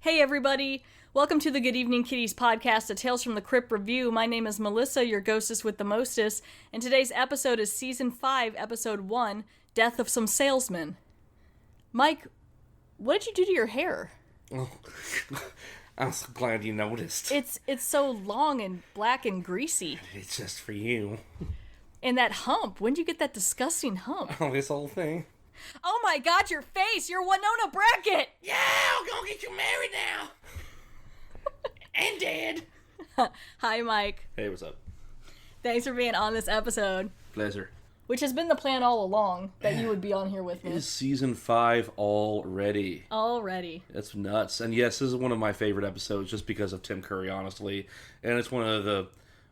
Hey everybody! Welcome to the Good Evening Kitties podcast, a Tales from the Crypt review. My name is Melissa, your ghostess with the mostest, and today's episode is Season 5, Episode 1, Death of Some Salesmen. Mike, what did you do to your hair? Oh, I'm so glad you noticed. It's so long and black and greasy. It's just for you. And that hump, when did you get that disgusting hump? Oh, this whole thing. Oh my god, your face! You're Winona Brackett! Yeah, I'm gonna get you married now. And dead. Hi, Mike. Hey, what's up? Thanks for being on this episode. Pleasure. Which has been the plan all along, that you would be on here with me. It is Season 5 already. Already. That's nuts. And yes, this is one of my favorite episodes just because of Tim Curry, honestly. And it's one of the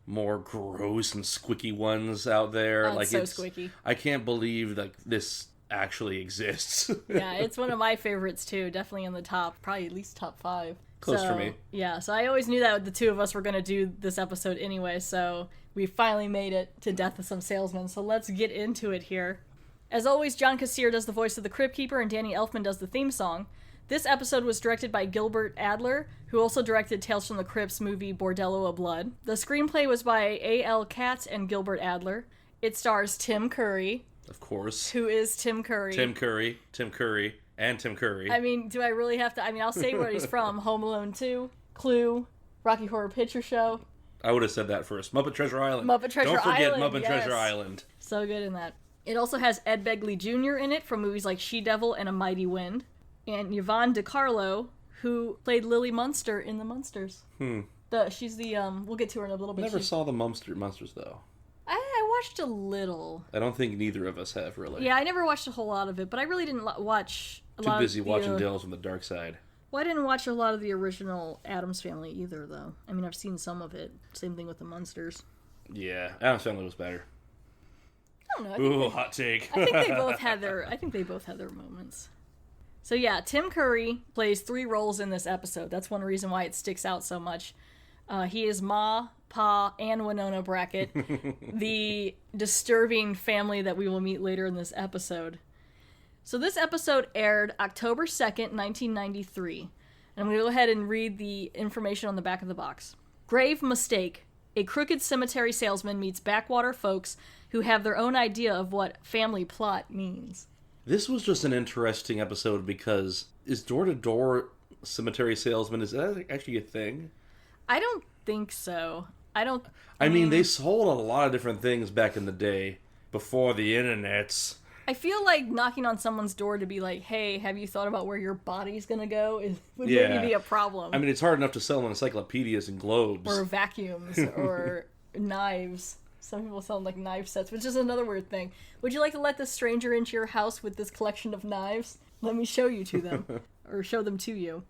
more gross and squicky ones out there. Oh, it's so squicky. I can't believe that this actually exists. Yeah, it's one of my favorites too. Definitely in the top, probably at least top 5. Close for me. Yeah, so I always knew that the two of us were going to do this episode anyway, so we finally made it to Death of Some Salesmen, so let's get into it here. As always, John Kassir does the voice of the Crypt Keeper, and Danny Elfman does the theme song. This episode was directed by Gilbert Adler, who also directed Tales from the Crypt's movie Bordello of Blood. The screenplay was by A.L. Katz and Gilbert Adler. It stars Tim Curry. Of course. Who is Tim Curry? Tim Curry, and Tim Curry. I mean, do I really have to? I mean, I'll say where he's from. Home Alone 2, Clue, Rocky Horror Picture Show. I would have said that first. Muppet Treasure Island. Muppet Treasure Island. Don't forget Muppet yes. Treasure Island. So good in that. It also has Ed Begley Jr. in it from movies like She-Devil and A Mighty Wind. And Yvonne DiCarlo, who played Lily Munster in the Munsters. She's the, we'll get to her in a little bit. Never saw the Munsters, though. I watched a little. I don't think neither of us have, really. Yeah, I never watched a whole lot of it, but I really didn't watch a lot of Too busy watching Tales from the Dark Side. Well, I didn't watch a lot of the original Addams Family either, though. I mean, I've seen some of it. Same thing with the Munsters. Yeah, Addams Family was better. I don't know. Ooh, hot take. I think they both had their moments. So yeah, Tim Curry plays 3 roles in this episode. That's one reason why it sticks out so much. He is Ma, Pa, and Winona Brackett, the disturbing family that we will meet later in this episode. So this episode aired October 2nd, 1993. And I'm going to go ahead and read the information on the back of the box. Grave mistake. A crooked cemetery salesman meets backwater folks who have their own idea of what family plot means. This was just an interesting episode because is door-to-door cemetery salesman, is that actually a thing? I don't think so. I mean, they sold a lot of different things back in the day, before the internets. I feel like knocking on someone's door to be like, hey, have you thought about where your body's gonna go? Would maybe be a problem. I mean, it's hard enough to sell encyclopedias and globes. Or vacuums, or knives. Some people sell like knife sets, which is another weird thing. Would you like to let this stranger into your house with this collection of knives? Let me show you to them. Or show them to you.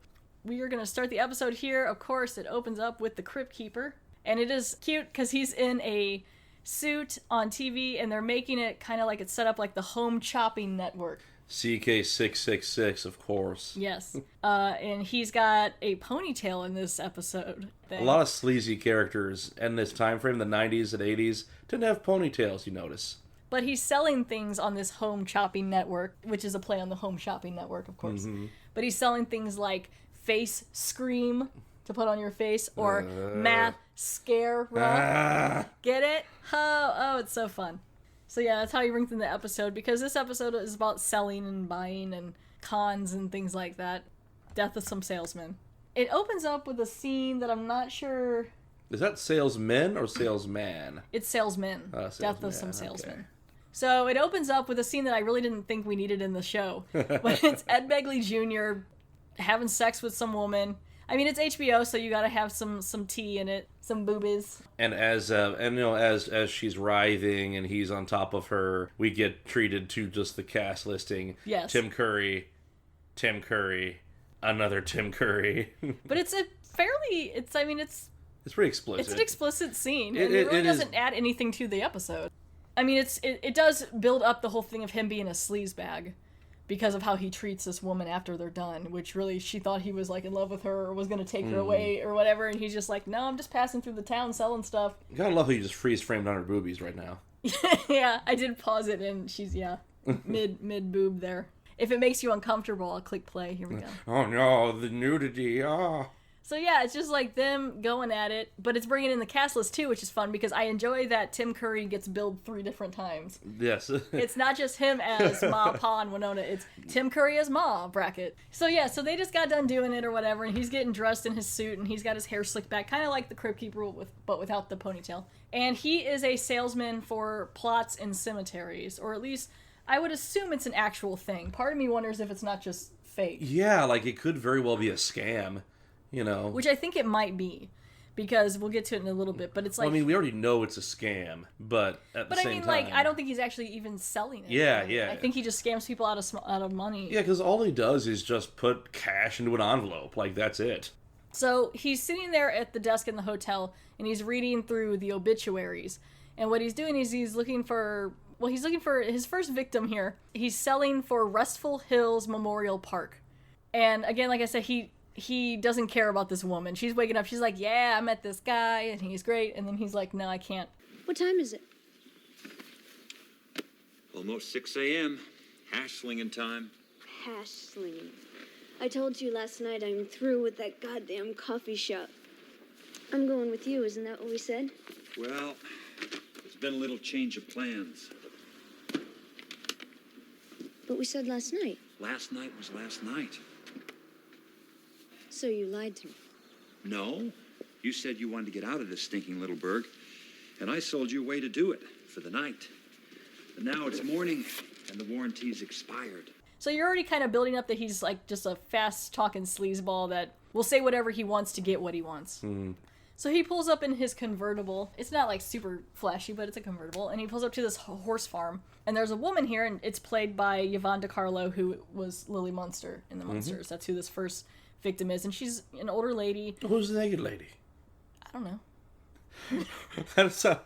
We are going to start the episode here. Of course, it opens up with the Crypt Keeper. And it is cute because he's in a suit on TV, and they're making it kind of like it's set up like the Home Chopping Network. CK666, of course. Yes. And he's got a ponytail in this episode. A lot of sleazy characters in this time frame, the 90s and 80s, didn't have ponytails, you notice. But he's selling things on this Home Chopping Network, which is a play on the Home Shopping Network, of course. Mm-hmm. But he's selling things like face scream to put on your face, or mascara. Get it? Oh, it's so fun. So yeah, that's how he brings in the episode, because this episode is about selling and buying and cons and things like that. Death of Some Salesmen. It opens up with a scene that I'm not sure... Is that salesmen or salesman? It's salesmen. Death of Some Salesmen. Okay. So it opens up with a scene that I really didn't think we needed in the show. But it's Ed Begley Jr. having sex with some woman. I mean, it's HBO, so you gotta have some tea in it, some boobies. And as she's writhing and he's on top of her, we get treated to just the cast listing. Yes. Tim Curry, another Tim Curry. But it's pretty explicit. It's an explicit scene, and it really doesn't add anything to the episode. I mean, it does build up the whole thing of him being a sleazebag, because of how he treats this woman after they're done, which really, she thought he was like in love with her or was going to take her away or whatever, and he's just like, no, I'm just passing through the town selling stuff. Gotta love how you just freeze framed on her boobies right now. Yeah, I did pause it, and she's, mid boob there. If it makes you uncomfortable, I'll click play. Here we go. Oh no, the nudity. So yeah, it's just like them going at it, but it's bringing in the cast list too, which is fun because I enjoy that Tim Curry gets billed 3 different times. Yes. It's not just him as Ma, Pa, and Winona. It's Tim Curry as Ma, bracket. So yeah, so they just got done doing it or whatever, and he's getting dressed in his suit, and he's got his hair slicked back, kind of like the Crypt Keeper, but without the ponytail. And he is a salesman for plots in cemeteries, or at least I would assume it's an actual thing. Part of me wonders if it's not just fake. Yeah, like it could very well be a scam. You know, which I think it might be, because we'll get to it in a little bit. But it's like, well, I mean, we already know it's a scam, but at the same time, like, I don't think he's actually even selling it. Yeah, right? yeah. I think he just scams people out of money. Yeah, because all he does is just put cash into an envelope. Like, that's it. So he's sitting there at the desk in the hotel, and he's reading through the obituaries. And what he's doing is he's looking for his first victim here. He's selling for Restful Hills Memorial Park. And again, like I said, he doesn't care about this woman. She's waking up. She's like, yeah, I met this guy, and he's great. And then he's like, no, I can't. What time is it? Almost 6 a.m. Hash slinging time. Hash slinging. I told you last night I'm through with that goddamn coffee shop. I'm going with you, isn't that what we said? Well, there's been a little change of plans. But we said last night. Last night was last night. So you lied to me. No. You said you wanted to get out of this stinking little burg, and I sold you a way to do it for the night. And now it's morning, and the warranty's expired. So you're already kind of building up that he's like just a fast-talking sleazeball that will say whatever he wants to get what he wants. So he pulls up in his convertible. It's not like super flashy, but it's a convertible. And he pulls up to this horse farm. And there's a woman here, and it's played by Yvonne DiCarlo, who was Lily Munster in the Munsters. That's who this first victim is. And she's an older lady. Who's the naked lady? I don't know. That's so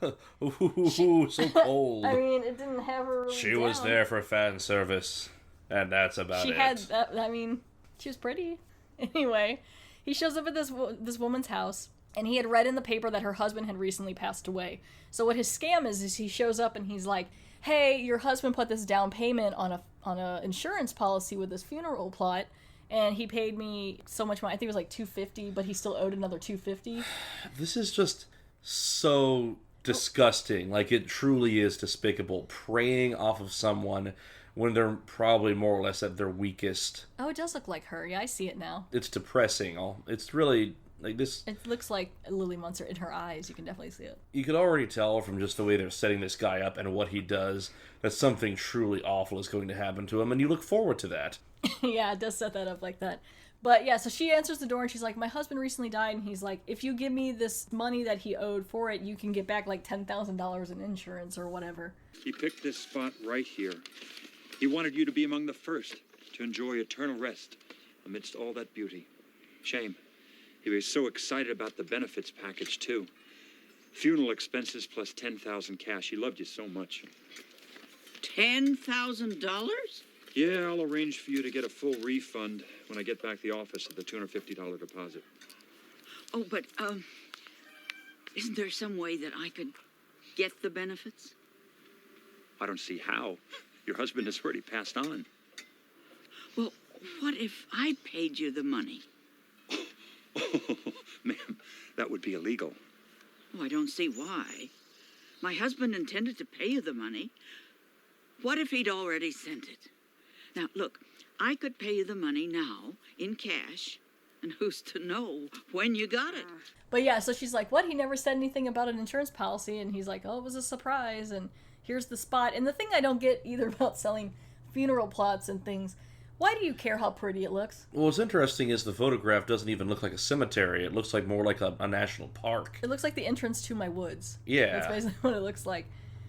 cold. I mean, it didn't have her really She was there for fan service, and that's about it. She had that. I mean, she was pretty. Anyway, he shows up at this woman's house, and he had read in the paper that her husband had recently passed away. So what his scam is he shows up and he's like, "Hey, your husband put this down payment on a insurance policy with this funeral plot, and he paid me so much money. I think it was like $250, but he still owed another $250." This is just so disgusting. Like, it truly is despicable. Preying off of someone when they're probably more or less at their weakest. Oh, it does look like her. Yeah, I see it now. It's depressing. It's really like this. It looks like Lily Munster in her eyes. You can definitely see it. You could already tell from just the way they're setting this guy up and what he does that something truly awful is going to happen to him, and you look forward to that. Yeah, it does set that up like that. But yeah, so she answers the door and she's like, "My husband recently died," and he's like, "If you give me this money that he owed for it, you can get back like $10,000 in insurance or whatever." He picked this spot right here. He wanted you to be among the first to enjoy eternal rest amidst all that beauty. Shame. He was so excited about the benefits package, too. Funeral expenses plus $10,000 cash. He loved you so much. $10,000? Yeah, I'll arrange for you to get a full refund when I get back to the office at the $250 deposit. Oh, but, isn't there some way that I could get the benefits? I don't see how. Your husband has already passed on. Well, what if I paid you the money? Oh, ma'am, that would be illegal. Oh, I don't see why. My husband intended to pay you the money. What if he'd already sent it? Now, look, I could pay you the money now in cash, and who's to know when you got it? But yeah, so she's like, "What? He never said anything about an insurance policy," and he's like, "Oh, it was a surprise, and here's the spot." And the thing I don't get either about selling funeral plots and things, why do you care how pretty it looks? Well, what's interesting is the photograph doesn't even look like a cemetery. It looks like more like a national park. It looks like the entrance to my woods. Yeah. That's basically what it looks like.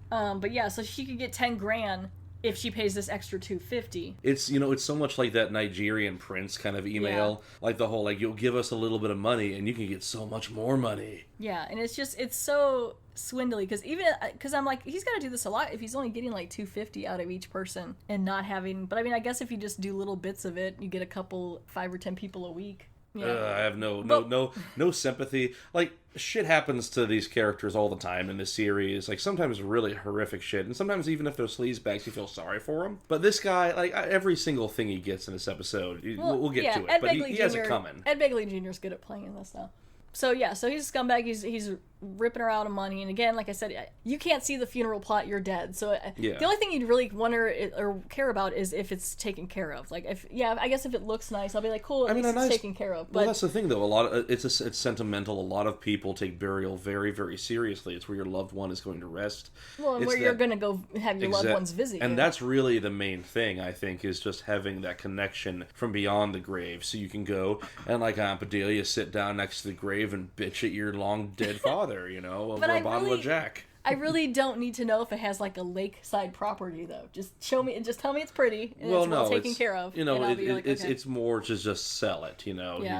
But yeah, so she could get 10 grand if she pays this extra $250. It's, it's so much like that Nigerian prince kind of email. Yeah. Like the whole, like, you'll give us a little bit of money and you can get so much more money. Yeah, and it's so swindly because I'm like, he's got to do this a lot if he's only getting like $250 out of each person and not having, but I mean, I guess if you just do little bits of it, you get a couple, 5 or 10 people a week. Yeah. I have no sympathy. Like, shit happens to these characters all the time in this series. Like, sometimes really horrific shit, and sometimes even if they're sleazebags, you feel sorry for them. But this guy, like, every single thing he gets in this episode, we'll get to it, but he has it coming. Ed Begley Jr. is good at playing in this, though. So yeah, so he's a scumbag. He's ripping her out of money, and again, like I said, you can't see the funeral plot. You're dead. So the only thing you'd really wonder or care about is if it's taken care of. Like I guess if it looks nice, I'll be like, cool. At least it's taken care of. But well, that's the thing, though. It's sentimental. A lot of people take burial very, very seriously. It's where your loved one is going to rest. Well, and where you're going to go have your loved ones visit you. And that's really the main thing, I think, is just having that connection from beyond the grave. So you can go and, like Aunt Bedelia, sit down next to the grave and bitch at your long dead father, over a bottle of Jack. I really don't need to know if it has like a lakeside property, though. Just tell me it's pretty and it's well taken care of. It's more to just sell it. He's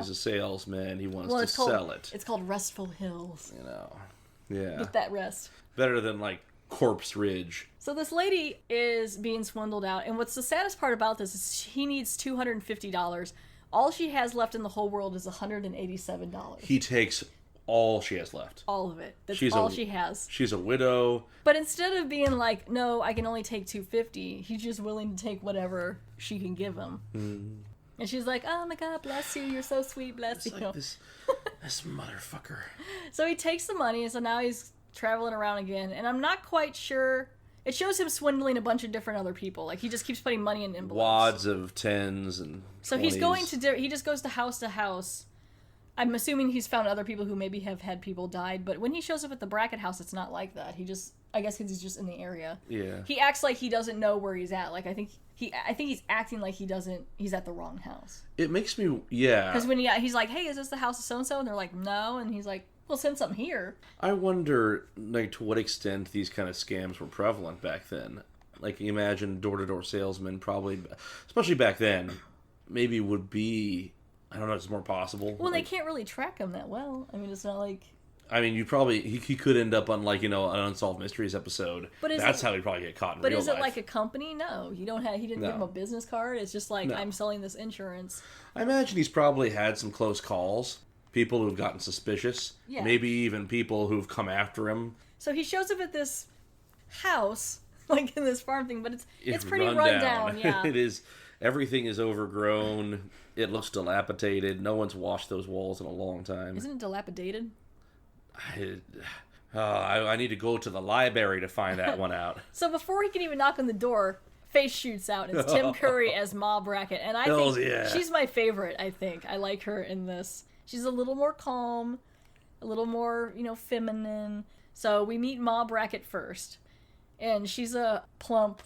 a salesman. He wants to sell it. It's called Restful Hills. Yeah. Get that rest. Better than like Corpse Ridge. So this lady is being swindled out, and what's the saddest part about this is he needs $250. All she has left in the whole world is $187. He takes all she has left. All of it. That's all she has. She's a widow. But instead of being like, no, I can only take $250, he's just willing to take whatever she can give him. Mm. And she's like, oh my God, bless you, you're so sweet, bless you. Like this motherfucker. So he takes the money, and so now he's traveling around again, and I'm not quite sure. It shows him swindling a bunch of different other people. Like, he just keeps putting money in envelopes. Wads of 10s and 20s. So he's going he just goes to house. I'm assuming he's found other people who maybe have had people died, but when he shows up at the bracket house, it's not like that. I guess because he's just in the area. Yeah. He acts like he doesn't know where he's at. Like, I think he's acting like he's at the wrong house. It makes me, yeah. Because when he's like, hey, is this the house of so-and-so? And they're like, no. And he's like, well, send something here. I wonder, like, to what extent these kind of scams were prevalent back then. Like, imagine door-to-door salesmen probably, especially back then, maybe would be, I don't know, it's more possible. Well, they can't really track him that well. I mean, it's not like... I mean, he could end up on, like, an Unsolved Mysteries episode. That's how he'd probably get caught in real life. But is it like a company? No. He didn't give him a business card. It's just like, I'm selling this insurance. I imagine he's probably had some close calls. People who've gotten suspicious. Yeah. Maybe even people who've come after him. So he shows up at this house, like in this farm thing, but it's pretty rundown. Yeah. It is. Everything is overgrown. It looks dilapidated. No one's washed those walls in a long time. Isn't it dilapidated? I need to go to the library to find that one out. So before he can even knock on the door, face shoots out, and it's Tim Curry as Ma Brackett. And I think she's my favorite, I think. I like her in this. She's a little more calm, a little more, feminine. So we meet Ma Brackett first. And she's a plump,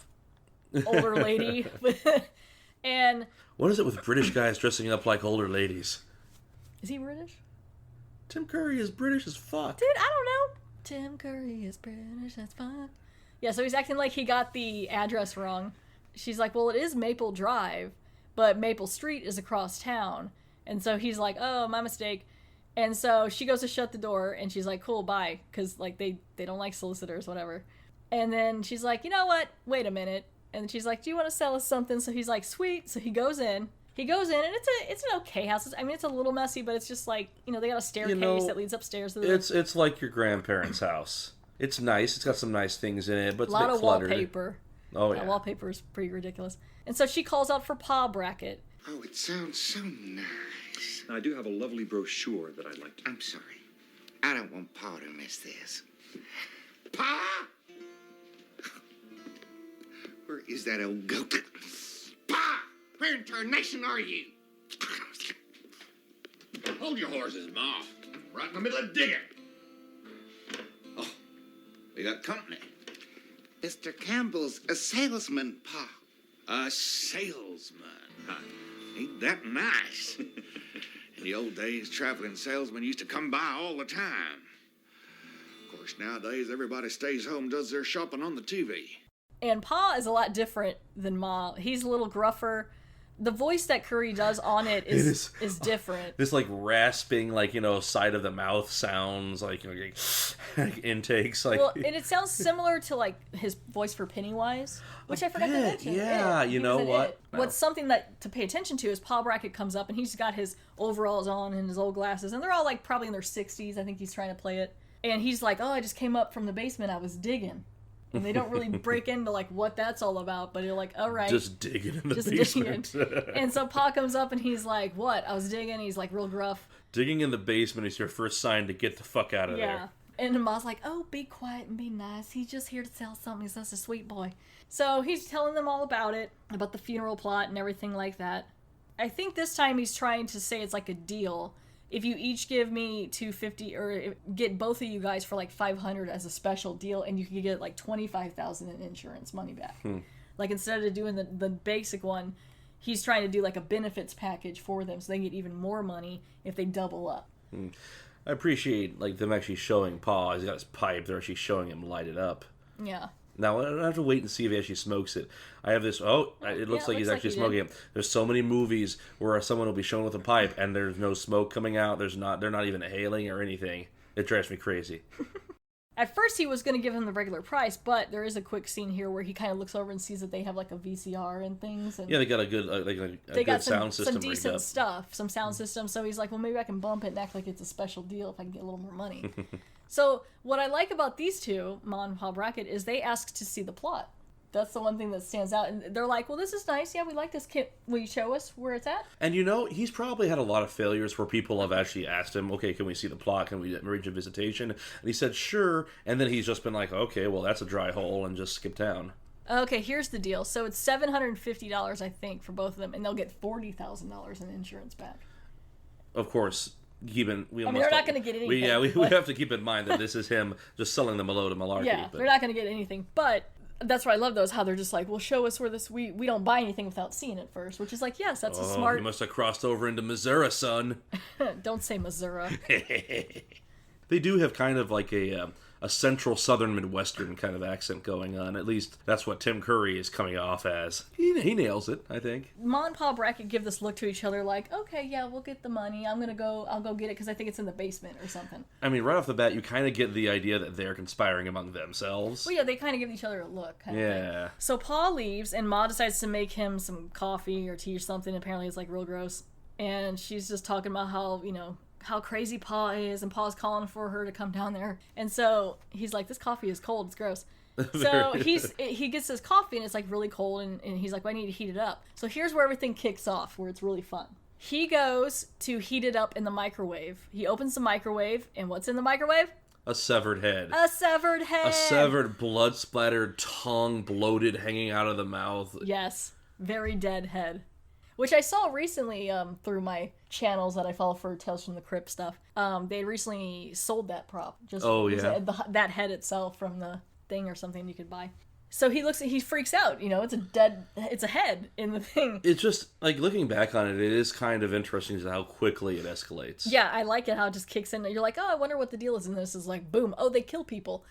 older lady. And what is it with British guys dressing up like older ladies? Is he British? Tim Curry is British as fuck. Dude, I don't know. Tim Curry is British, that's fine. Yeah, so he's acting like he got the address wrong. She's like, well, it is Maple Drive, but Maple Street is across town. And so he's like, oh, my mistake. And so she goes to shut the door, and she's like, cool, bye. Because, like, they don't like solicitors, whatever. And then she's like, you know what? Wait a minute. And she's like, do you want to sell us something? So he's like, sweet. So he goes in. And it's an okay house. I mean, it's a little messy, but it's just like, they got a staircase that leads upstairs. To it's like your grandparents' house. It's nice. It's got some nice things in it, but it's a bit cluttered. A lot of wallpaper. Oh, yeah. That wallpaper is pretty ridiculous. And so she calls out for Pa Brackett. Oh, it sounds so nice. I do have a lovely brochure that I'd like to... I'm sorry. I don't want Pa to miss this. Pa! Where is that old goat? Pa! Where in tarnation are you? Hold your horses, Ma. Right in the middle of digging. Oh, we got company. Mr. Campbell's a salesman, Pa. A salesman, huh? Ain't that nice? In the old days, traveling salesmen used to come by all the time. Of course, nowadays, everybody stays home, does their shopping on the TV. And Pa is a lot different than Ma. He's a little gruffer. The voice that Curry does on it is different. This like rasping, like, you know, side of the mouth sounds like intakes. Like, well, and it sounds similar to like his voice for Pennywise, which I forgot to mention. Yeah, you know what? What's something that to pay attention to is Paul Brackett comes up and he's got his overalls on and his old glasses, and they're all like probably in their 60s. I think he's trying to play it, and he's like, "Oh, I just came up from the basement. I was digging." And they don't really break into like what that's all about, but you're like, all right, just digging in the basement. And so Pa comes up and he's like, "What? I was digging." He's like real gruff. Digging in the basement is your first sign to get the fuck out of there. Yeah. And Ma's like, "Oh, be quiet and be nice. He's just here to sell something. He's such a sweet boy." So he's telling them all about it, about the funeral plot and everything like that. I think this time he's trying to say it's like a deal. If you each give me $250, or get both of you guys for like $500 as a special deal, and you can get like $25,000 in insurance money back. Like instead of doing the basic one, he's trying to do like a benefits package for them so they get even more money if they double up. I appreciate like them actually showing Paul. He's got his pipe. They're actually showing him light it up. Yeah. Now, I have to wait and see if he actually smokes it. I have this, it looks like he's actually smoking it. There's so many movies where someone will be shown with a pipe and there's no smoke coming out. They're not even inhaling or anything. It drives me crazy. At first, he was going to give him the regular price, but there is a quick scene here where he kind of looks over and sees that they have like a VCR and things. And yeah, they got a good, they got sound system. Some decent stuff, some sound system. So he's like, well, maybe I can bump it and act like it's a special deal if I can get a little more money. So what I like about these two, Ma and Paul Brackett, is they ask to see the plot. That's the one thing that stands out. And they're like, well, this is nice. Yeah, we like this. Will you show us where it's at? And, you know, he's probably had a lot of failures where people have actually asked him, okay, can we see the plot? Can we arrange a visitation? And he said, sure. And then he's just been like, okay, well, that's a dry hole, and just skip town. Okay, here's the deal. So it's $750, I think, for both of them. And they'll get $40,000 in insurance back. Of course. They're not going to get anything. We have to keep in mind that this is him just selling them a load of malarkey. Yeah, they're not going to get anything. But that's what I love, though, is how they're just like, well, show us where this... We don't buy anything without seeing it first, which is like, yes, that's a smart... You must have crossed over into Missouri, son. Don't say Missouri. They do have kind of like a central southern Midwestern kind of accent going on. At least that's what Tim Curry is coming off as. He nails it, I think. Ma and Paul Brackett give this look to each other like, okay, yeah, we'll get the money. I'll go get it because I think it's in the basement or something. I mean, right off the bat, you kind of get the idea that they're conspiring among themselves. Well, yeah, they kind of give each other a look. Kind of thing. So Paul leaves, and Ma decides to make him some coffee or tea or something. Apparently it's like real gross. And she's just talking about how, you know, how crazy Pa is, and Pa's calling for her to come down there. And so he's like, this coffee is cold, it's gross. So he gets his coffee and it's like really cold, and he's like, well, I need to heat it up. So here's where everything kicks off, where it's really fun. He goes to heat it up in the microwave. He opens the microwave, and what's in the microwave? A severed head. A severed head. A severed, blood-splattered tongue, bloated, hanging out of the mouth. Yes. Very dead head. Which I saw recently through my channels that I follow for Tales from the Crypt stuff. They recently sold that prop. That head itself from the thing or something you could buy. So he freaks out. You know, it's a head in the thing. It's just, like, looking back on it, it is kind of interesting how quickly it escalates. Yeah, I like it how it just kicks in. You're like, oh, I wonder what the deal is. And this is like, boom, oh, they kill people.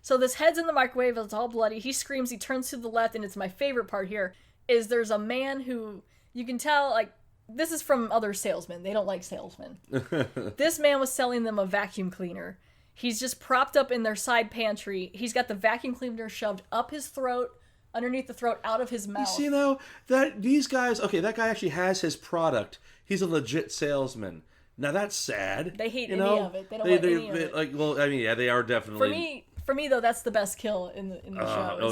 So this head's in the microwave. It's all bloody. He screams. He turns to the left, and it's my favorite part here, is there's a man who... You can tell, like, this is from other salesmen. They don't like salesmen. This man was selling them a vacuum cleaner. He's just propped up in their side pantry. He's got the vacuum cleaner shoved up his throat, underneath the throat, out of his mouth. You see, you know, that guy actually has his product. He's a legit salesman. Now, that's sad. They hate any of it. They don't want any of it. Like, well, I mean, yeah, they are definitely... For me, though, that's the best kill in the show.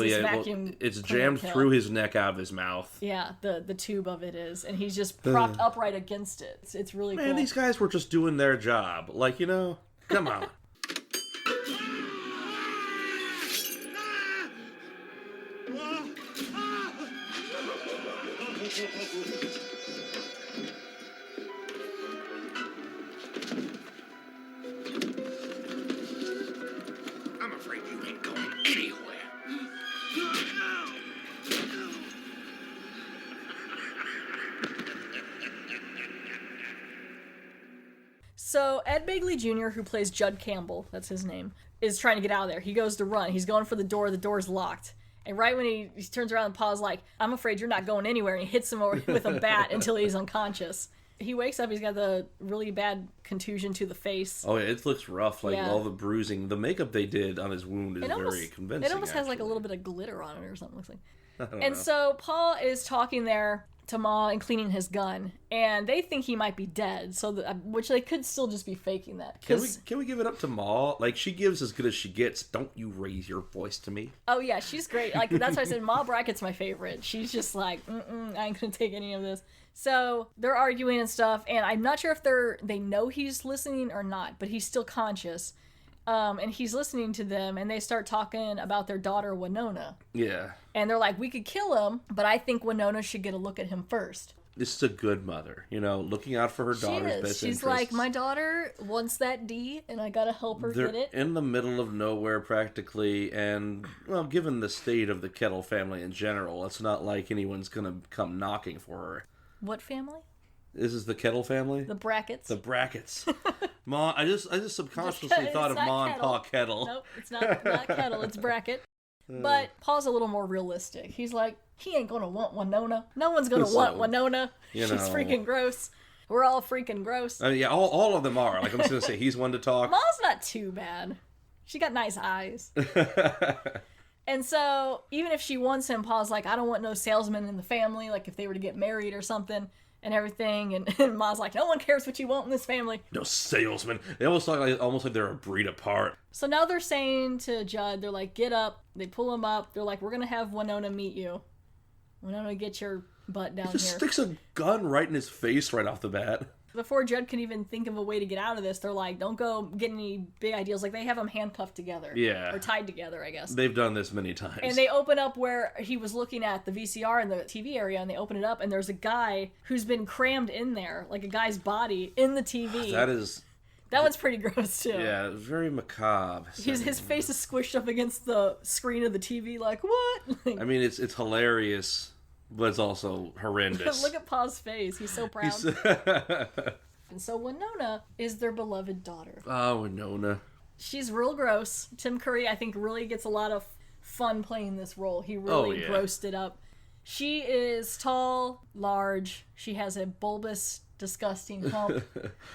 It's jammed through his neck, out of his mouth. Yeah, the tube of it is, and he's just propped upright against it. It's really cool. Man, these guys were just doing their job. Like, you know, come on. I'm afraid you ain't going anywhere. So Ed Begley Jr., who plays Judd Campbell, that's his name, is trying to get out of there. He goes to run. He's going for the door. The door's locked. And right when he turns around, Pa's like, I'm afraid you're not going anywhere. And he hits him with a bat until he's unconscious. He wakes up, he's got the really bad contusion to the face. Oh, yeah, it looks rough. Like, all the bruising. The makeup they did on his wound is very convincing, It almost has, like, a little bit of glitter on it or something. Looks like. And so Pa is talking there to Ma and cleaning his gun. And they think he might be dead, which they could still just be faking that. Can we give it up to Ma? Like, she gives as good as she gets. Don't you raise your voice to me. Oh, yeah, she's great. Like, that's why I said Ma Brackett's my favorite. She's just like, I ain't gonna take any of this. So they're arguing and stuff, and I'm not sure if they know he's listening or not, but he's still conscious. And he's listening to them, and they start talking about their daughter, Winona. Yeah. And they're like, we could kill him, but I think Winona should get a look at him first. This is a good mother, looking out for her daughter's best interests. She's like, my daughter wants that D, and I gotta help her get it. They're in the middle of nowhere, practically, and, well, given the state of the Kettle family in general, it's not like anyone's gonna come knocking for her. What family? This is the Kettle family? The Brackets. The Brackets. Ma, I just subconsciously thought of Ma and Pa Kettle. Nope, it's not Kettle, it's Brackett. But Pa's a little more realistic. He's like, he ain't gonna want Winona. No one's gonna want Winona. She's freaking gross. We're all freaking gross. Yeah, all of them are. Like, I'm just gonna say, he's one to talk. Ma's not too bad. She got nice eyes. And so, even if she wants him, Pa's like, I don't want no salesman in the family, like if they were to get married or something and everything. And Ma's like, no one cares what you want in this family. No salesman. They almost like they're a breed apart. So now they're saying to Judd, they're like, get up. They pull him up. They're like, we're going to have Winona meet you. Winona, get your butt down here. He just sticks a gun right in his face right off the bat. Before Judd can even think of a way to get out of this, they're like, don't go get any big ideas. Like, they have him handcuffed together. Yeah. Or tied together, I guess. They've done this many times. And they open up where he was looking at the VCR in the TV area, and they open it up, and there's a guy who's been crammed in there, like a guy's body, in the TV. That one's pretty gross, too. Yeah, very macabre. His face is squished up against the screen of the TV, like, what? I mean, it's hilarious, but it's also horrendous. Look at Pa's face. He's so proud. And so Winona is their beloved daughter. Oh, Winona. She's real gross. Tim Curry, I think, really gets a lot of fun playing this role. He really grossed it up. She is tall, large. She has a bulbous, disgusting hump.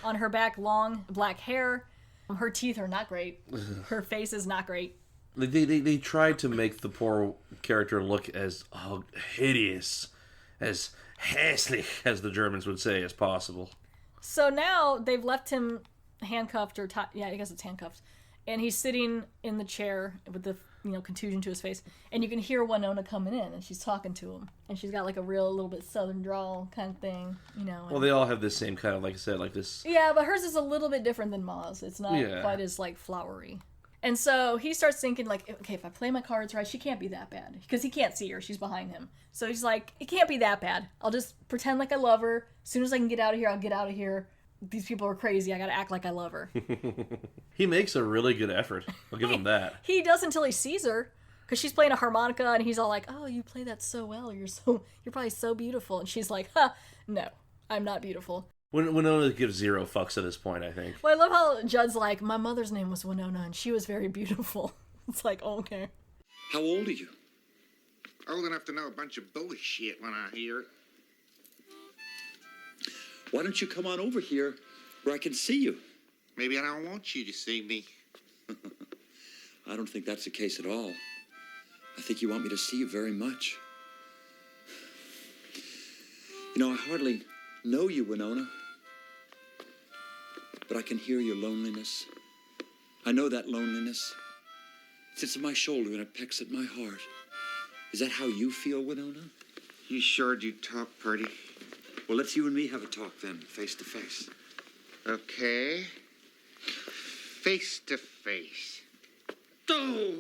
On her back, long black hair. Her teeth are not great. Her face is not great. They tried to make the poor character look as hideous, as hässlich, as the Germans would say, as possible. So now they've left him handcuffed I guess it's handcuffed. And he's sitting in the chair with the, contusion to his face. And you can hear Winona coming in, and she's talking to him. And she's got like a real little bit southern drawl kind of thing, Well, they all have this same kind of, like I said, like this. Yeah, but hers is a little bit different than Ma's. It's not quite as, like, flowery. And so he starts thinking, like, okay, if I play my cards right, she can't be that bad. Because he can't see her. She's behind him. So he's like, it can't be that bad. I'll just pretend like I love her. As soon as I can get out of here, I'll get out of here. These people are crazy. I gotta act like I love her. He makes a really good effort. I'll give him that. He does until he sees her. Because she's playing a harmonica, and he's all like, oh, you play that so well. You're probably so beautiful. And she's like, no, I'm not beautiful. Winona gives zero fucks at this point, I think. Well, I love how Judd's like, my mother's name was Winona, and she was very beautiful. It's like, oh, okay. How old are you? Old enough to know a bunch of bullshit when I hear it. Why don't you come on over here where I can see you? Maybe I don't want you to see me. I don't think that's the case at all. I think you want me to see you very much. I hardly know you, Winona. But I can hear your loneliness. I know that loneliness. It sits on my shoulder and it pecks at my heart. Is that how you feel, Winona? You sure do talk pretty. Well, let's you and me have a talk then, face to face. Okay. Face to face. Oh,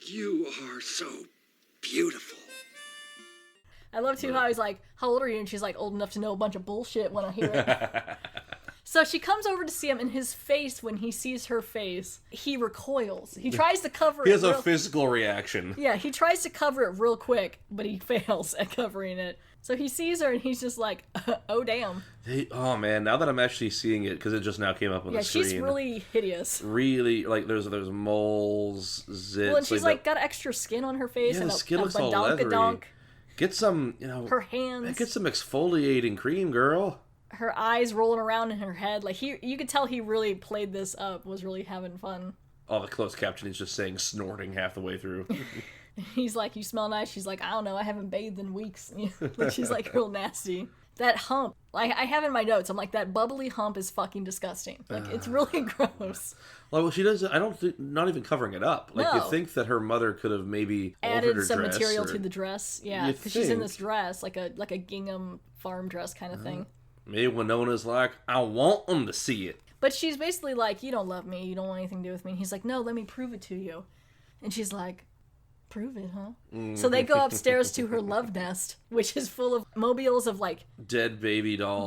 you are so beautiful. I love, too, how he's like, how old are you? And she's like, old enough to know a bunch of bullshit when I hear it. So she comes over to see him, and his face, when he sees her face, he recoils. He tries to cover it. He has a physical reaction. Yeah, he tries to cover it real quick, but he fails at covering it. So he sees her, and he's just like, oh, damn. Oh, man, now that I'm actually seeing it, because it just now came up on the screen. Yeah, she's really hideous. Really, like, there's moles, zits. Well, and she's, like, got extra skin on her face. Yeah, and the skin looks all leathery. Get some, her hands. Get some exfoliating cream, girl. Her eyes rolling around in her head. Like, you could tell he really played this up, was really having fun. All the closed caption is just saying snorting half the way through. He's like, you smell nice. She's like, I don't know, I haven't bathed in weeks. Like, she's like real nasty. That hump, like, I have in my notes, I'm like, that bubbly hump is fucking disgusting. Like, it's really gross. Well, she does, I don't think, not even covering it up. Like, No. you think that her mother could have maybe added her some dress material to the dress. Yeah, You because she's in think. this dress, like a gingham farm dress kind of thing. Maybe Winona's like, I want them to see it. But she's basically like, you don't love me, you don't want anything to do with me. He's like, no, let me prove it to you. And she's like, prove it, huh? So they go upstairs to her love nest, which is full of mobiles of like Dead baby doll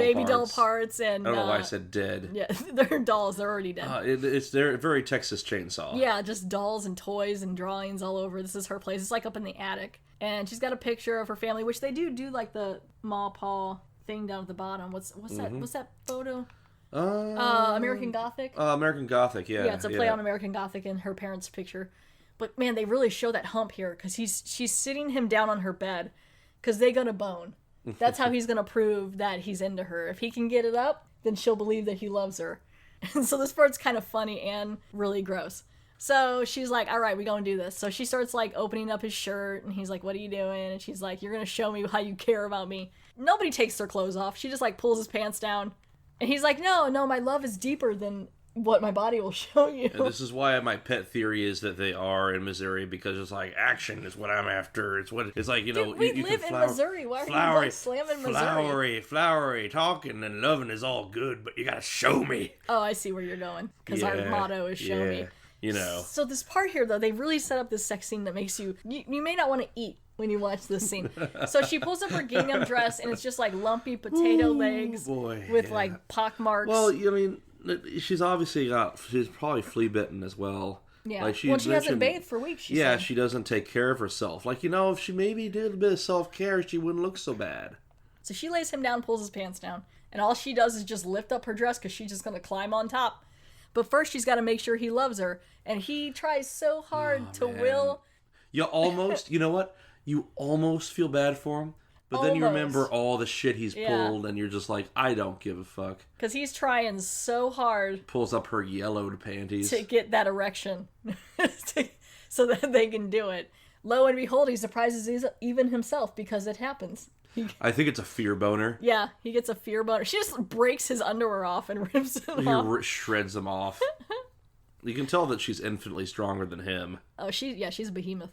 parts and I don't know why I said dead. yeah, they're dolls, they're already dead. They're very Texas Chainsaw. Yeah, just dolls and toys and drawings all over. This is her place. It's like up in the attic. And she's got a picture of her family, which they do like the ma paw thing down at the bottom. What's that? What's that photo? American Gothic. American Gothic, yeah. Yeah, it's a play on American Gothic in her parents' picture. But man, they really show that hump here because she's sitting him down on her bed because they gonna bone. That's how he's gonna prove that he's into her. If he can get it up, then she'll believe that he loves her. And so this part's kind of funny and really gross. So she's like, all right, we gonna do this. So she starts like opening up his shirt and he's like, what are you doing? And she's like, you're gonna show me how you care about me. Nobody takes their clothes off. She just like pulls his pants down. And he's like, no, my love is deeper than what my body will show you. And this is why my pet theory is that they are in Missouri, because it's like action is what I'm after. It's like, you know, Dude, we you live can in Missouri. Why are you like slamming Missouri? Flowery, talking and loving is all good, but you gotta show me. Oh, I see where you're going. Because our motto is show me. You know. So this part here, though, they really set up this sex scene that makes you may not want to eat when you watch this scene. So she pulls up her gingham dress, and it's just like lumpy potato legs with like pock marks. Well, I mean, she's probably flea bitten as well. Yeah. Like she hasn't bathed for weeks. She said. She doesn't take care of herself. Like, if she maybe did a bit of self-care, she wouldn't look so bad. So she lays him down, pulls his pants down, and all she does is just lift up her dress because she's just going to climb on top. But first, she's got to make sure he loves her, and he tries so hard to will. You almost, you know what? You almost feel bad for him, but then you remember all the shit he's pulled, and you're just like, I don't give a fuck. Because he's trying so hard. Pulls up her yellowed panties. To get that erection. So that they can do it. Lo and behold, he surprises even himself because it happens. I think it's a fear boner. Yeah, he gets a fear boner. She just breaks his underwear off and rips them off. Shreds them off. You can tell that she's infinitely stronger than him. Oh, she's a behemoth.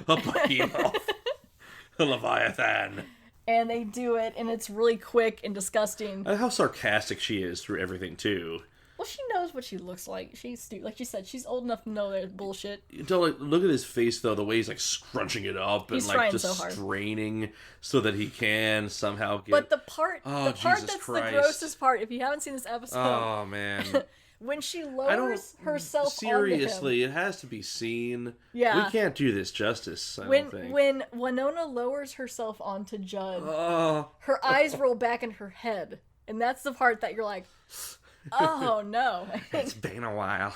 A behemoth. A Leviathan. And they do it, and it's really quick and disgusting. And how sarcastic she is through everything, too. Well, she knows what she looks like. Like you said, she's old enough to know that bullshit. You tell, look at his face, though, the way he's, like, scrunching it up and, like, just straining so that he can somehow get... But the part that's Christ. the grossest part, if you haven't seen this episode... Oh, man. When she lowers herself seriously, onto him, it has to be seen. Yeah. We can't do this justice, I don't think. When Winona lowers herself onto Judd, her eyes roll back in her head. And that's the part that you're like... Oh, no. It's been a while.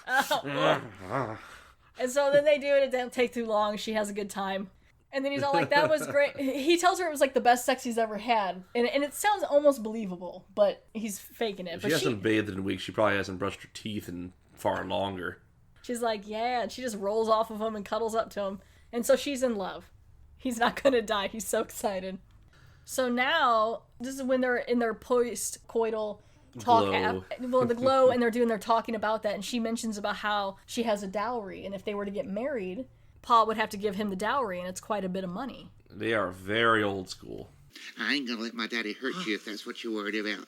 And so then they do it. It doesn't take too long. She has a good time. And then he's all like, that was great. He tells her it was like the best sex he's ever had. And it sounds almost believable, but he's faking it. If she hasn't bathed in a week, she probably hasn't brushed her teeth in far longer. She's like, yeah. And she just rolls off of him and cuddles up to him. And so she's in love. He's not going to die. He's so excited. So now, this is when they're in their post-coital... the glow, and they're doing their talking about that, and she mentions about how she has a dowry, and if they were to get married, Pa would have to give him the dowry, and it's quite a bit of money. They are very old school. I ain't gonna let my daddy hurt you if that's what you're worried about.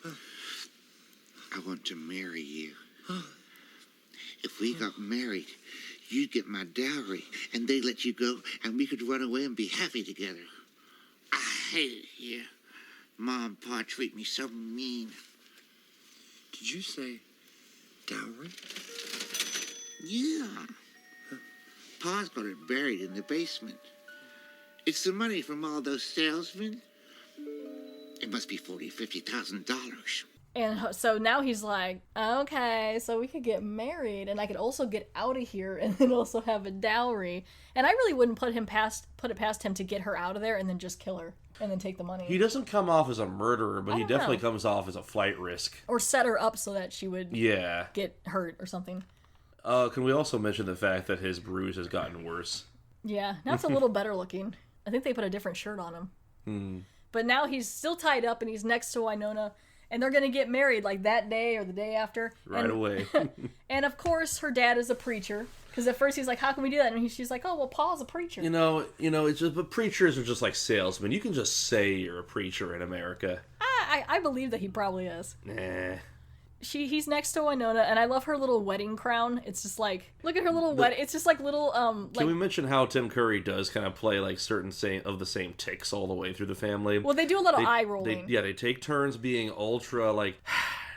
I want to marry you. If we got married, you'd get my dowry, and they'd let you go, and we could run away and be happy together. I hate it here. Mom and Pa treat me so mean. Did you say dowry? Yeah. Pa's got it buried in the basement. It's the money from all those salesmen. It must be $50,000. And so now he's like, okay, so we could get married, and I could also get out of here, and then also have a dowry. And I really wouldn't put it past him to get her out of there and then just kill her and then take the money. He doesn't come off as a murderer, but he definitely comes off as a flight risk. Or set her up so that she would get hurt or something. Can we also mention the fact that his bruise has gotten worse? Yeah, now it's a little better looking. I think they put a different shirt on him. But now he's still tied up and he's next to Winona, and they're going to get married like that day or the day after. Right away. And of course, her dad is a preacher. Because at first he's like, how can we do that? And she's like, oh, well, Paul's a preacher. You know, it's just, but preachers are just like salesmen. You can just say you're a preacher in America. I believe that he probably is. Nah. He's next to Winona, and I love her little wedding crown. It's just like, look at her little wedding. It's just like little, Can we mention how Tim Curry does kind of play like certain of the same ticks all the way through the family? Well, they do a lot of eye rolling. They take turns being ultra like,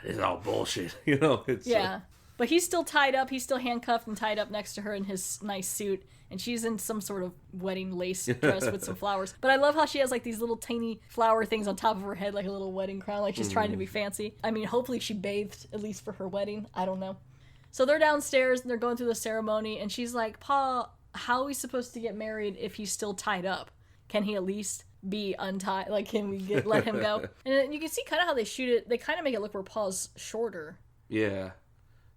it's all bullshit, you know? Yeah. But he's still tied up. He's still handcuffed and tied up next to her in his nice suit. And she's in some sort of wedding lace dress with some flowers. But I love how she has like these little tiny flower things on top of her head, like a little wedding crown, like she's trying to be fancy. I mean, hopefully she bathed at least for her wedding. I don't know. So they're downstairs and they're going through the ceremony. And she's like, Pa, how are we supposed to get married if he's still tied up? Can he at least be untied? Like, can we let him go? And you can see kind of how they shoot it. They kind of make it look where Pa's shorter. Yeah.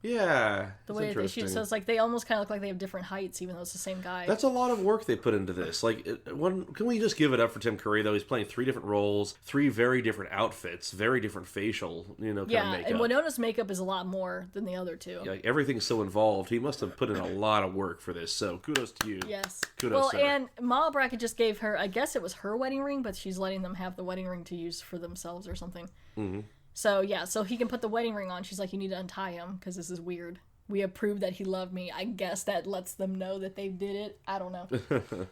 Yeah. The way that they shoot. So it's like they almost kind of look like they have different heights, even though it's the same guy. That's a lot of work they put into this. Like, can we just give it up for Tim Curry, though? He's playing 3 different roles, 3 very different outfits, very different facial, kind of makeup. And Winona's makeup is a lot more than the other 2. Yeah, everything's so involved. He must have put in a lot of work for this, so kudos to you. Yes. Kudos to her. And Mama Brackett just gave her, I guess it was her wedding ring, but she's letting them have the wedding ring to use for themselves or something. Mm-hmm. So, yeah, so he can put the wedding ring on. She's like, you need to untie him, because this is weird. We have proved that he loved me. I guess that lets them know that they did it. I don't know.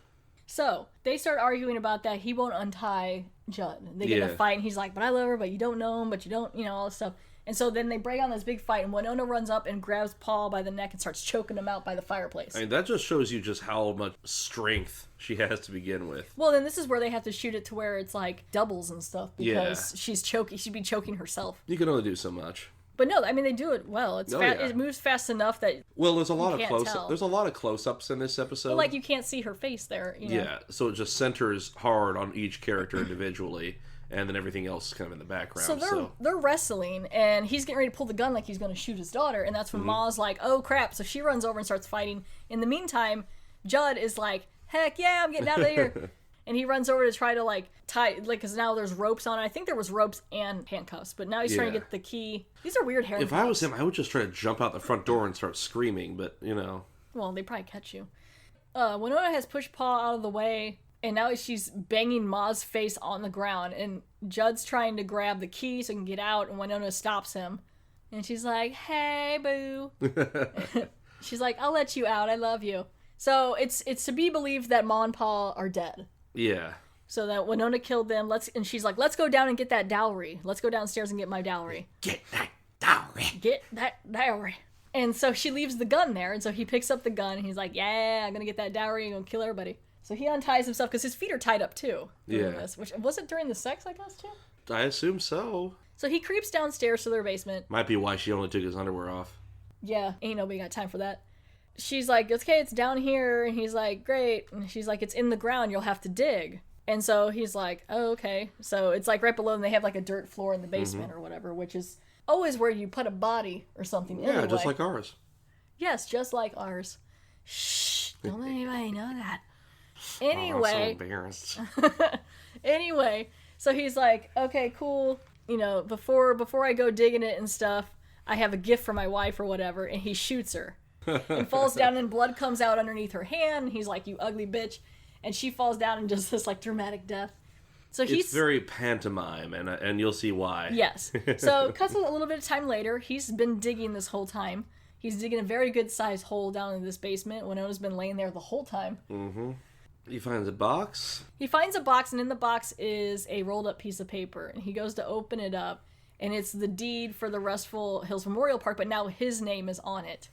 So, they start arguing about that. He won't untie Judd. They get in a fight, and he's like, but I love her, but you don't know him, but you don't, all this stuff. And so then they break on this big fight, and Winona runs up and grabs Paul by the neck and starts choking him out by the fireplace. I mean, that just shows you just how much strength she has to begin with. Well, then this is where they have to shoot it to where it's like doubles and stuff, because she'd be choking herself. You can only do so much. But no, I mean, they do it well. It's it moves fast enough that there's a lot of close-ups in this episode. Well, like you can't see her face there. Yeah, so it just centers hard on each character individually, and then everything else is kind of in the background. So they're wrestling, and he's getting ready to pull the gun like he's going to shoot his daughter, and that's when Ma's like, "Oh crap!" So she runs over and starts fighting. In the meantime, Judd is like, "Heck yeah, I'm getting out of here." And he runs over to try to, like, tie, like, because now there's ropes on it. I think there was ropes and handcuffs, but now he's trying to get the key. These are weird handcuffs. If I was him, I would just try to jump out the front door and start screaming, but, Well, they probably catch you. Winona has pushed Paul out of the way, and now she's banging Ma's face on the ground, and Judd's trying to grab the key so he can get out, and Winona stops him. And she's like, hey, boo. She's like, I'll let you out. I love you. So it's to be believed that Ma and Pa are dead. Yeah. So that Winona killed them. And she's like, let's go down and get that dowry. Let's go downstairs and get my dowry. Get that dowry. Get that dowry. And so she leaves the gun there. And so he picks up the gun and he's like, yeah, I'm going to get that dowry and go kill everybody. So he unties himself because his feet are tied up too. Which was it during the sex, I guess, too? I assume so. So he creeps downstairs to their basement. Might be why she only took his underwear off. Yeah, ain't nobody got time for that. She's like, okay, it's down here. And he's like, great. And she's like, it's in the ground. You'll have to dig. And so he's like, oh, okay. So it's like right below them. They have like a dirt floor in the basement or whatever, which is always where you put a body or something. Yeah, anyway. Just like ours. Yes, just like ours. Shh, don't let anybody know that. Anyway. Oh, I'm so embarrassed. Anyway, so he's like, okay, cool. Before I go digging it and stuff, I have a gift for my wife or whatever. And he shoots her. And falls down and blood comes out underneath her hand. And he's like, you ugly bitch. And she falls down and does this like dramatic death. So it's very pantomime, and you'll see why. Yes. So cuts a little bit of time later. He's been digging this whole time. He's digging a very good sized hole down in this basement. Winona's been laying there the whole time. Mm-hmm. He finds a box. He finds a box, and in the box is a rolled up piece of paper. And he goes to open it up. and it's the deed for the Restful Hills Memorial Park, but now his name is on it.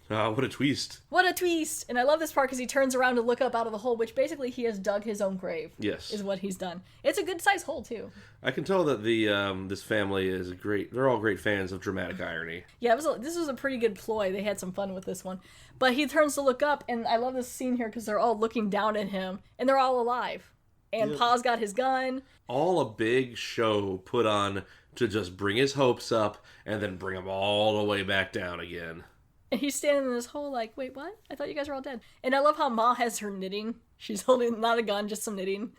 What a twist. What a twist! And I love this part because he turns around to look up out of the hole, which basically he has dug his own grave. Yes. Is what he's done. It's a good-sized hole, too. I can tell that this family is they're all great fans of dramatic irony. Yeah, this was a pretty good ploy. They had some fun with this one. But he turns to look up, and I love this scene here because they're all looking down at him, and they're all alive. And Pa's got his gun. All a big show put on to just bring his hopes up and then bring him all the way back down again. And he's standing in this hole like, wait, what? I thought you guys were all dead. And I love how Ma has her knitting. She's holding not a gun, just some knitting.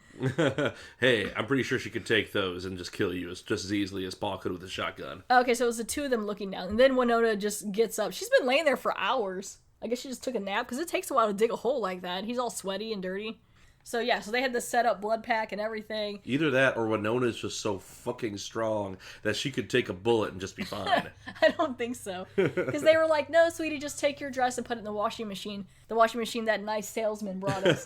Hey, I'm pretty sure she could take those and just kill you just as easily as Paul could with a shotgun. Okay, so it was the two of them looking down. And then Winona just gets up. She's been laying there for hours. I guess she just took a nap, because it takes a while to dig a hole like that. He's all sweaty and dirty. So yeah, so they had the set up blood pack and everything. Either that or Winona's just so fucking strong that she could take a bullet and just be fine. I don't think so. Because they were like, no, sweetie, just take your dress and put it in the washing machine. The washing machine that nice salesman brought us.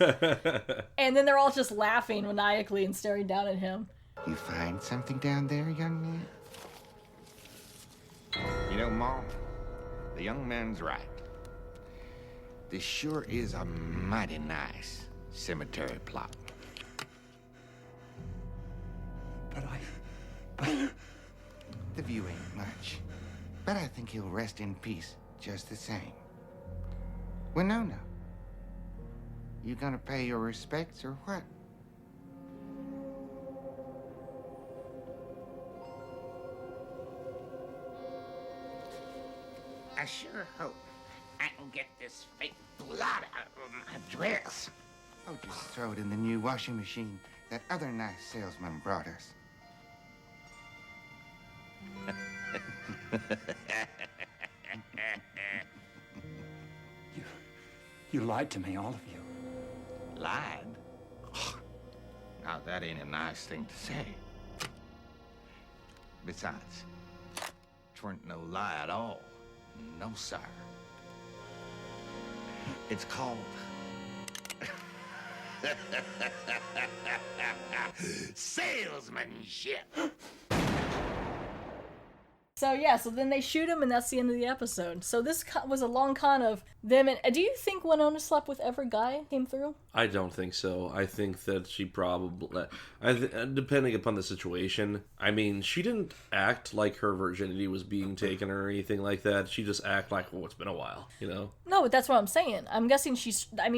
And then they're all just laughing maniacally and staring down at him. You find something down there, young man? You know, Mom, the young man's right. This sure is a mighty nice cemetery plot. But The view ain't much, but I think he'll rest in peace just the same. Winona, you gonna pay your respects or what? I sure hope I can get this fake blood out of my dress. Oh, just throw it in the new washing machine that other nice salesman brought us. you lied to me, all of you. Lied? Now, that ain't a nice thing to say. Besides, 'twarn't no lie at all. No, sir. It's called salesmanship. So yeah, so then they shoot him, and that's the end of the episode. So this was a long con of them. And do you think Winona slept with every guy came through? I don't think so. I think that she probably, depending upon the situation. I mean, she didn't act like her virginity was being taken or anything like that. She just acted like, oh, it's been a while, you know? No, but that's what I'm saying. I'm guessing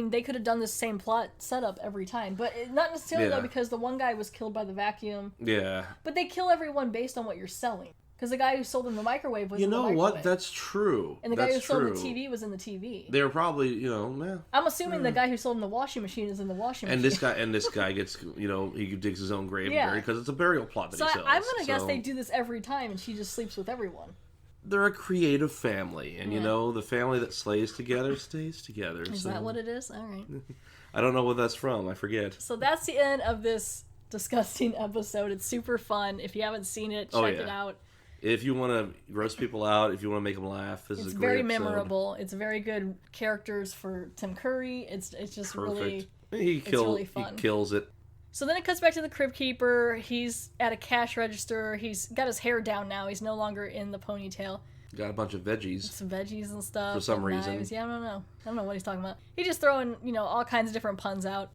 they could have done the same plot setup every time, but not necessarily though, because the one guy was killed by the vacuum. Yeah. But they kill everyone based on what you're selling. Because the guy who sold them the microwave was in the microwave. You know what? That's true. And the guy who sold the TV was in the TV. They were probably, yeah. I'm assuming the guy who sold him the washing machine is in the washing machine. And this guy gets, he digs his own grave and buries, because it's a burial plot that he sells. I'm going to guess they do this every time, and she just sleeps with everyone. They're a creative family, and the family that slays together stays together. Is that what it is? All right. I don't know what that's from. I forget. So that's the end of this disgusting episode. It's super fun. If you haven't seen it, check it out. If you want to gross people out, if you want to make them laugh, this is a great episode. It's very memorable. It's very good characters for Tim Curry. It's just perfect. Really really fun. He kills it. So then it cuts back to the Crypt Keeper. He's at a cash register. He's got his hair down now. He's no longer in the ponytail. Got a bunch of veggies. Some veggies and stuff. For some reason. Knives. Yeah, I don't know what he's talking about. He's just throwing, all kinds of different puns out.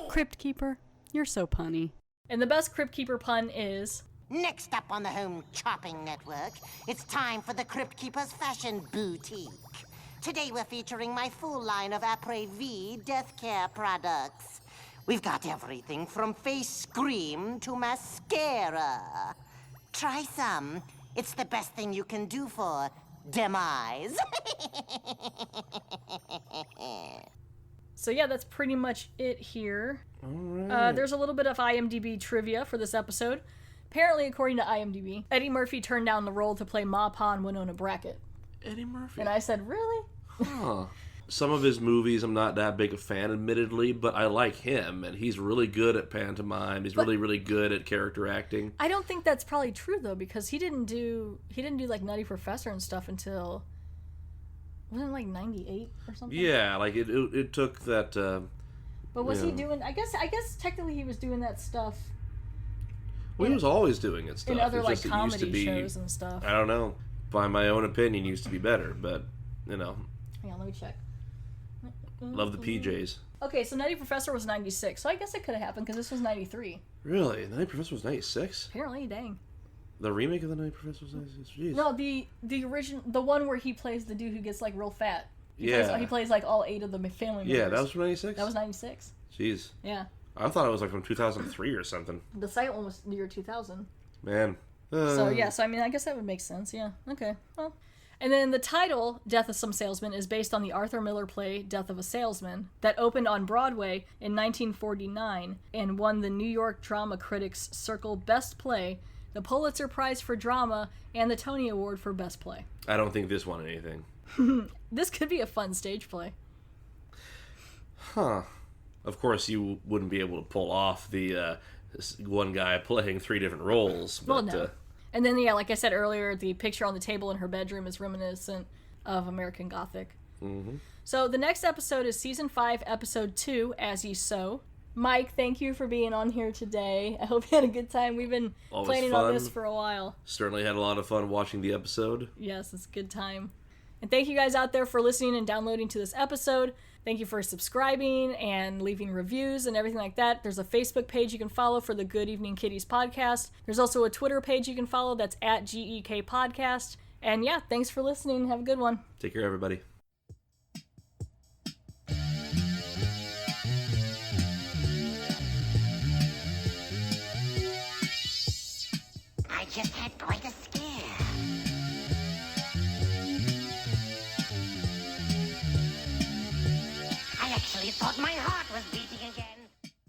Crypt Keeper, you're so punny. And the best Crypt Keeper pun is... Next up on the Home Chopping Network, it's time for the Crypt Keeper's Fashion Boutique. Today we're featuring my full line of Après-Vie death care products. We've got everything from face scream to mascara. Try some. It's the best thing you can do for demise. So yeah, that's pretty much it here. All right. There's a little bit of IMDb trivia for this episode. Apparently, according to IMDb, Eddie Murphy turned down the role to play Ma Pa and Winona Brackett. Eddie Murphy? And I said, really? Huh. Some of his movies, I'm not that big a fan, admittedly, but I like him, and he's really good at pantomime. He's really, really good at character acting. I don't think that's probably true, though, because he didn't do like Nutty Professor and stuff until... Wasn't it like 98 or something? Yeah, like it took that... but was he doing... I guess technically he was doing that stuff... Well, he was always doing it stuff. In other, It's like, just it used to comedy be, shows and stuff. I don't know. By my own opinion, used to be better, but, you know. Hang on, let me check. Love the PJs. Okay, so Nutty Professor was 96, so I guess it could have happened because this was 93. Really? The Nutty Professor was 96? Apparently, dang. The remake of the Nutty Professor was 96? Jeez. No, the original, the one where he plays the dude who gets, like, real fat. He plays, like, all 8 of the family members. Yeah, that was from 96? That was 96. Jeez. Yeah. I thought it was, like, from 2003 or something. The second one was the year 2000. Man. So, yeah, I mean, I guess that would make sense, yeah. Okay, well. And then the title, Death of Some Salesman, is based on the Arthur Miller play Death of a Salesman that opened on Broadway in 1949 and won the New York Drama Critics Circle Best Play, the Pulitzer Prize for Drama, and the Tony Award for Best Play. I don't think this won anything. This could be a fun stage play. Huh. Of course, you wouldn't be able to pull off the one guy playing 3 different roles. But, Well, no. And then, yeah, like I said earlier, the picture on the table in her bedroom is reminiscent of American Gothic. Mm-hmm. So the next episode is Season 5, Episode 2, As You Sow. Mike, thank you for being on here today. I hope you had a good time. We've been Always planning fun. on this for a while. Certainly had a lot of fun watching the episode. Yes, it's a good time. And thank you guys out there for listening and downloading to this episode. Thank you for subscribing and leaving reviews and everything like that. There's a Facebook page you can follow for the Good Evening Kitties podcast. There's also a Twitter page you can follow that's at GEK Podcast. And yeah, thanks for listening. Have a good one. Take care, everybody. I just had quite a scare. I actually thought my heart was beating again.